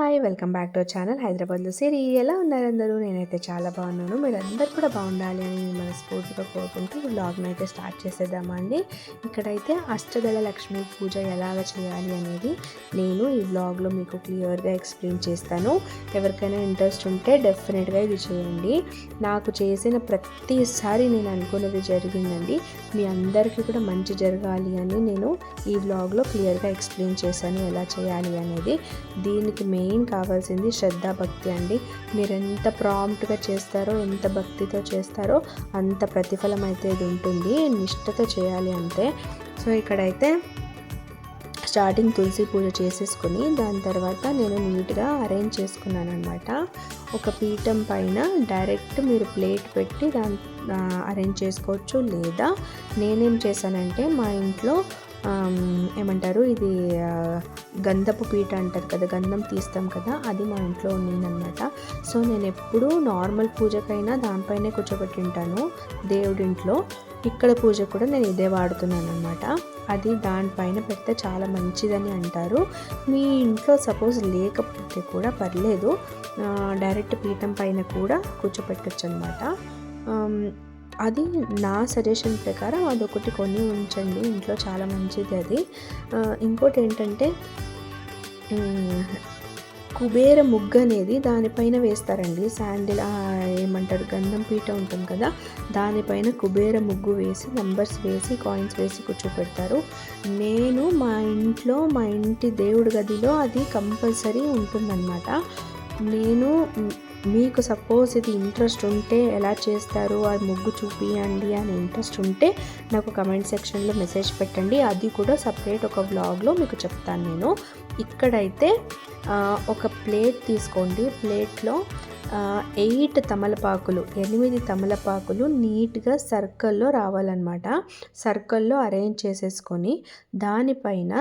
Hi welcome back to our channel హైదరాబాద్లో సిరి. ఎలా ఉన్నారు అందరూ? నేనైతే చాలా బాగున్నాను. మీరందరూ కూడా బాగుండాలి అని నేను మనస్ఫూర్తిగా కోరుకుంటూ వ్లాగ్ని అయితే స్టార్ట్ చేసేద్దామా అండి. ఇక్కడైతే అష్టదళ లక్ష్మీ పూజ ఎలాగ చేయాలి అనేది నేను ఈ వ్లాగ్లో మీకు క్లియర్గా ఎక్స్ప్లెయిన్ చేస్తాను. ఎవరికైనా ఇంట్రెస్ట్ ఉంటే డెఫినెట్గా ఇది చేయండి. నాకు చేసిన ప్రతిసారి నేను అనుకున్నది జరిగిందండి. మీ అందరికీ కూడా మంచి జరగాలి అని నేను ఈ వ్లాగ్లో క్లియర్గా ఎక్స్ప్లెయిన్ చేశాను ఎలా చేయాలి అనేది. దీనికి మెయిన్ కావాల్సింది శ్రద్ధ భక్తి అండి. మీరు ఎంత ప్రాంప్ట్గా చేస్తారో, ఎంత భక్తితో చేస్తారో అంత ప్రతిఫలం అయితే ఇది ఉంటుంది. నిష్ఠతో చేయాలి అంతే. సో ఇక్కడైతే స్టార్టింగ్ తులసి పూజ చేసేసుకొని దాని తర్వాత నేను నీట్గా అరేంజ్ చేసుకున్నాను అనమాట. ఒక పీఠం పైన డైరెక్ట్ మీరు ప్లేట్ పెట్టి దాన్ని అరేంజ్ చేసుకోవచ్చు. లేదా నేనేం చేశానంటే మా ఇంట్లో ఏమంటారు ఇది గంధపు పీట అంటారు కదా, గంధం తీస్తాం కదా, అది మా ఇంట్లో ఉన్నదన్నమాట. సో నేను ఎప్పుడూ నార్మల్ పూజకైనా దానిపైనే కూర్చోబెట్టింటాను దేవుడింట్లో. ఇక్కడ పూజ కూడా నేను ఇదే వాడుతున్నాను అనమాట. అది దానిపైన పెడితే చాలా మంచిదని అంటారు. మీ ఇంట్లో సపోజ్ లేకపోతే కూడా పర్లేదు, డైరెక్ట్ పీఠం పైన కూడా కూర్చోపెట్టచ్చు అనమాట. అది నా సజెషన్ ప్రకారం అదొకటి కొని ఉంచండి ఇంట్లో, చాలా మంచిది అది. ఇంకోటి ఏంటంటే కుబేర ముగ్గు అనేది దానిపైన వేస్తారండి. శాండిల్ ఏమంటారు గంధం పీట ఉంటుంది కదా, దానిపైన కుబేర ముగ్గు వేసి నెంబర్స్ వేసి కాయిన్స్ వేసి కూర్చోపెడతారు. నేను మా ఇంటి దేవుడి గదిలో అది కంపల్సరీ ఉంటుందన్నమాట. నేను మీకు సపోజ్ ఇది ఇంట్రెస్ట్ ఉంటే ఎలా చేస్తారు ఆ ముగ్గు చూపియండి అని ఇంట్రెస్ట్ ఉంటే నాకు కమెంట్ సెక్షన్లో మెసేజ్ పెట్టండి. అది కూడా సపరేట్ ఒక వ్లాగ్లో మీకు చెప్తాను నేను. ఇక్కడైతే ఒక ప్లేట్ తీసుకోండి. ప్లేట్లో 8 తమలపాకులు నీట్గా సర్కిల్లో రావాలన్నమాట. సర్కిల్లో అరేంజ్ చేసేసుకొని దానిపైన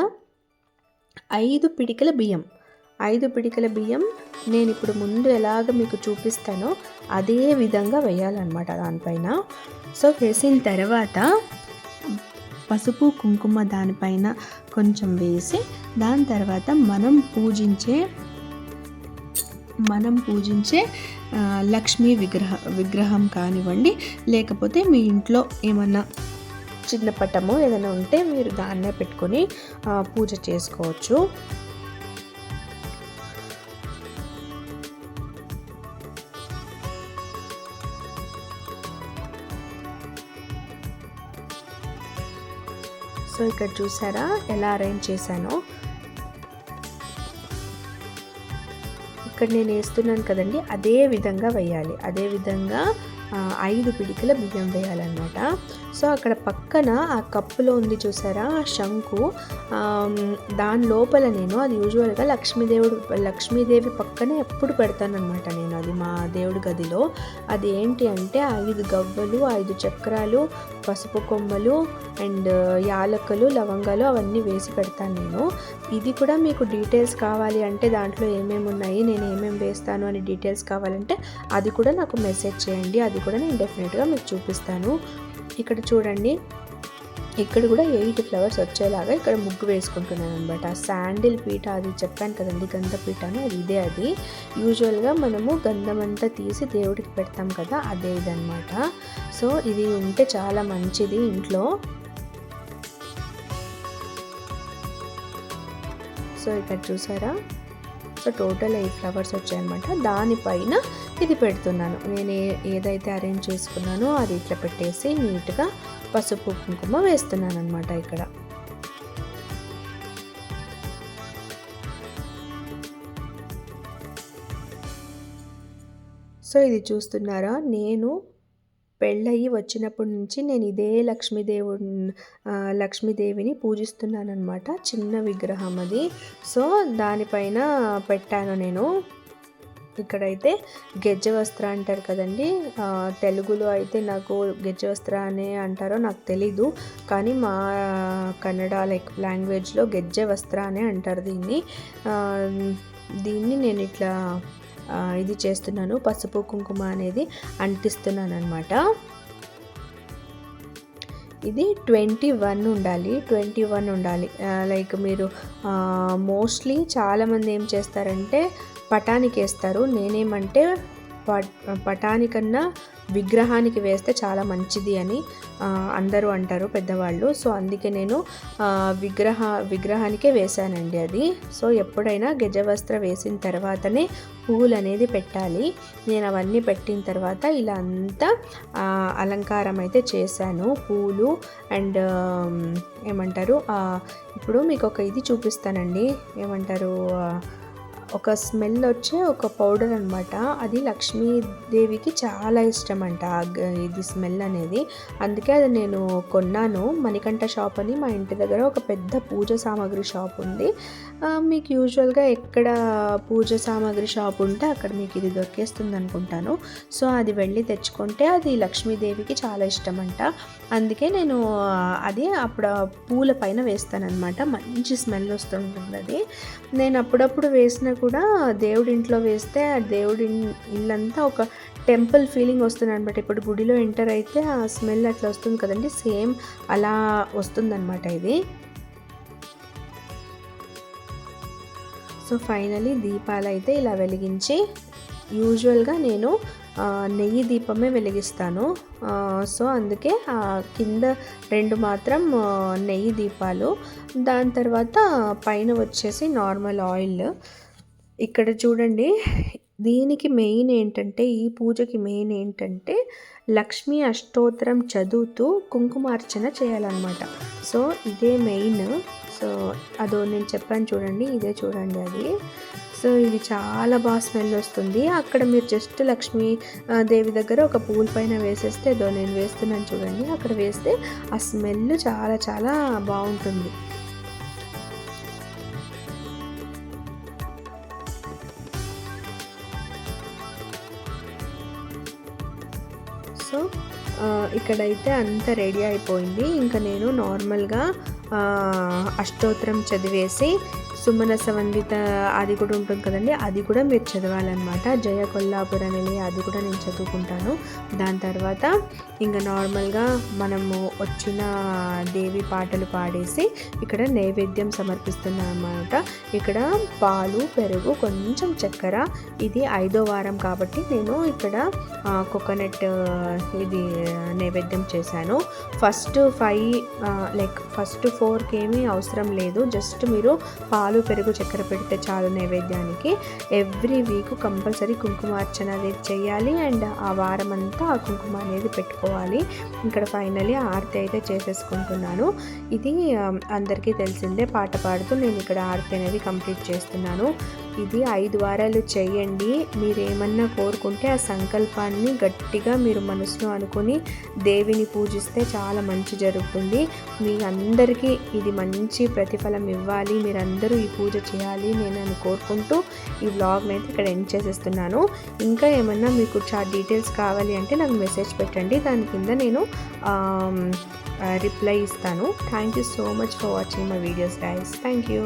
5 పిడికల బియ్యం నేను ఇప్పుడు ముందు ఎలాగ మీకు చూపిస్తానో అదే విధంగా వేయాలన్నమాట దానిపైన. సో వేసిన తర్వాత పసుపు కుంకుమ దానిపైన కొంచెం వేసి దాని తర్వాత మనం పూజించే లక్ష్మీ విగ్రహం కానివ్వండి, లేకపోతే మీ ఇంట్లో ఏమన్నా చిన్న పటమో ఏదైనా ఉంటే మీరు దాన్నే పెట్టుకొని పూజ చేసుకోవచ్చు. సో ఇక్కడ చూసారా ఎలా అరేంజ్ చేశానో. ఇక్కడ నేను వేస్తున్నాను కదండి, అదే విధంగా వేయాలి. అదే విధంగా 5 పిడికల బియ్యం వేయాలన్నమాట. సో అక్కడ పక్కన ఆ కప్పులో ఉంది చూసారా ఆ శంకు, దాని లోపల నేను అది యూజువల్గా లక్ష్మీదేవి పక్కనే ఎప్పుడు పెడతాను అనమాట నేను. అది మా దేవుడి గదిలో. అది ఏంటి అంటే 5 గవ్వలు, 5 చక్రాలు, పసుపు కొమ్మలు అండ్ యాలకులు, లవంగాలు అవన్నీ వేసి పెడతాను నేను. ఇది కూడా మీకు డీటెయిల్స్ కావాలి అంటే దాంట్లో ఏమేమి ఉన్నాయి, నేను ఏమేమి వేస్తాను అని డీటెయిల్స్ కావాలంటే అది కూడా నాకు మెసేజ్ చేయండి. అది కూడా నేను డెఫినెట్గా మీకు చూపిస్తాను. ఇక్కడ చూడండి, ఇక్కడ కూడా 8 ఫ్లవర్స్ వచ్చేలాగా ఇక్కడ ముగ్గు వేసుకుంటున్నాను అనమాట. శాండిల్ పీట అది చెప్పాను కదండి, గంధ పీట అని, అది యూజువల్గా మనము గంధం అంతా తీసి దేవుడికి పెడతాం కదా, అదే ఇదనమాట. సో ఇది ఉంటే చాలా మంచిది ఇంట్లో. సో ఇక్కడ చూసారా, సో టోటల్ 8 ఫ్లవర్స్ వచ్చాయన్నమాట. దానిపైన ఇది పెడుతున్నాను. నేను ఏదైతే అరేంజ్ చేసుకున్నానో అది ఇట్లా పెట్టేసి నీట్గా పసుపు కుంకుమ వేస్తున్నాను అనమాట ఇక్కడ. సో ఇది చూస్తున్నారా, నేను పెళ్ళయి వచ్చినప్పటి నుంచి నేను ఇదే లక్ష్మీదేవిని పూజిస్తున్నాను అనమాట. చిన్న విగ్రహం అది. సో దానిపైన పెట్టాను నేను. ఇక్కడైతే గెజ్జవస్త్ర అంటారు కదండి, తెలుగులో అయితే నాకు గెజ్జవస్త్ర అనే అంటారో నాకు తెలీదు, కానీ మా కన్నడ లాంగ్వేజ్లో గెజ్జవస్త్ర అనే అంటారు దీన్ని నేను ఇట్లా ఇది చేస్తున్నాను, పసుపు కుంకుమ అనేది అంటిస్తున్నాను అనమాట. ఇది 21 ఉండాలి, 21 ఉండాలి. లైక్ మీరు మోస్ట్లీ చాలామంది ఏం చేస్తారంటే పటానికి వేస్తారు. నేనేమంటే పటానికన్నా విగ్రహానికి వేస్తే చాలా మంచిది అని అందరూ అంటారు పెద్దవాళ్ళు. సో అందుకే నేను విగ్రహానికే వేశానండి అది. సో ఎప్పుడైనా గజవస్త్ర వేసిన తర్వాతనే పూలు అనేది పెట్టాలి. నేను అవన్నీ పెట్టిన తర్వాత ఇలా అంతా అలంకారం అయితే చేశాను. పూలు అండ్ ఏమంటారు, ఇప్పుడు మీకు ఒక ఇది చూపిస్తానండి, ఏమంటారు, ఒక స్మెల్ వచ్చే ఒక పౌడర్ అనమాట. అది లక్ష్మీదేవికి చాలా ఇష్టం అంట ఇది స్మెల్ అనేది. అందుకే అది నేను కొన్నాను. మణికంఠ షాప్ అని మా ఇంటి దగ్గర ఒక పెద్ద పూజ సామాగ్రి షాప్ ఉంది. మీకు యూజువల్గా ఎక్కడ పూజ సామాగ్రి షాప్ ఉంటే అక్కడ మీకు ఇది దొరికేస్తుంది అనుకుంటాను. సో అది వెళ్ళి తెచ్చుకుంటే అది లక్ష్మీదేవికి చాలా ఇష్టం అంట. అందుకే నేను అది అప్పుడు పూల పైన వేస్తానన్నమాట. మంచి స్మెల్ వస్తుంటుంది అది. నేను అప్పుడప్పుడు వేసిన కూడా దేవుడి ఇంట్లో వేస్తే దేవుడి ఇల్లంతా ఒక టెంపుల్ ఫీలింగ్ వస్తుంది అనమాట. ఇప్పుడు గుడిలో ఎంటర్ అయితే ఆ స్మెల్ అట్లా వస్తుంది కదండి, సేమ్ అలా వస్తుందన్నమాట ఇది. సో ఫైనలీ దీపాలు అయితే ఇలా వెలిగించి, యూజువల్గా నేను నెయ్యి దీపమే వెలిగిస్తాను. సో అందుకే కింద 2 మాత్రం నెయ్యి దీపాలు, దాని తర్వాత పైన వచ్చేసి నార్మల్ ఆయిల్. ఇక్కడ చూడండి, దీనికి మెయిన్ ఏంటంటే, ఈ పూజకి మెయిన్ ఏంటంటే లక్ష్మీ అష్టోత్తరం చదువుతూ కుంకుమార్చన చేయాలన్నమాట. సో ఇదే మెయిన్. సో అదో నేను చెప్పాను చూడండి, ఇదే చూడండి అది. సో ఇది చాలా బాగా స్మెల్ వస్తుంది. అక్కడ మీరు జస్ట్ లక్ష్మీ దేవి దగ్గర ఒక పూల పైన వేసేస్తే, ఏదో నేను వేస్తున్నాను చూడండి, అక్కడ వేస్తే ఆ స్మెల్ చాలా చాలా బాగుంటుంది. సో ఇక్కడైతే అంతా రెడీ అయిపోయింది. ఇంకా నేను నార్మల్గా అష్టోత్తరం చదివేసి సుమన సంవందిత అది కూడా ఉంటుంది కదండి, అది కూడా మీరు చదవాలన్నమాట. జయ కొల్లాపురనిలి అది కూడా నేను చదువుకుంటాను. దాని తర్వాత ఇంకా నార్మల్గా మనము వచ్చిన దేవి పాటలు పాడేసి ఇక్కడ నైవేద్యం సమర్పిస్తున్నాం అన్నమాట. ఇక్కడ పాలు, పెరుగు, కొంచెం చక్కెర. ఇది 5వ వారం కాబట్టి నేను ఇక్కడ కోకోనట్ ఇది నైవేద్యం చేశాను. ఫస్ట్ 4కి ఏమీ అవసరం లేదు, జస్ట్ మీరు పాలు, పెరుగు, చక్కెర పెడితే చాలు నైవేద్యానికి. ఎవ్రీ వీక్ కంపల్సరీ కుంకుమార్చన అనేది చేయాలి అండ్ ఆ వారం అంతా ఆ కుంకుమ అనేది పెట్టుకోవాలి. ఇక్కడ ఫైనలీ ఆరతి అయితే చేసేసుకుంటున్నాను. ఇది అందరికీ తెలిసిందే, పాట పాడుతూ నేను ఇక్కడ ఆరతి అనేది కంప్లీట్ చేస్తున్నాను. ఇది 5 వారాలు చేయండి. మీరు ఏమన్నా కోరుకుంటే ఆ సంకల్పాన్ని గట్టిగా మీరు మనసులో అనుకుని దేవిని పూజిస్తే చాలా మంచి జరుగుతుంది. మీ అందరికీ ఇది మంచి ప్రతిఫలం ఇవ్వాలి, మీరందరూ ఈ పూజ చేయాలి నేను కోరుకుంటూ ఈ వ్లాగ్ని అయితే ఇక్కడ ఎండ్ చేసేస్తున్నాను. ఇంకా ఏమన్నా మీకు డీటెయిల్స్ కావాలి అంటే నాకు మెసేజ్ పెట్టండి, దాని కింద నేను రిప్లై ఇస్తాను. Thank you so much for watching my videos guys. Thank you.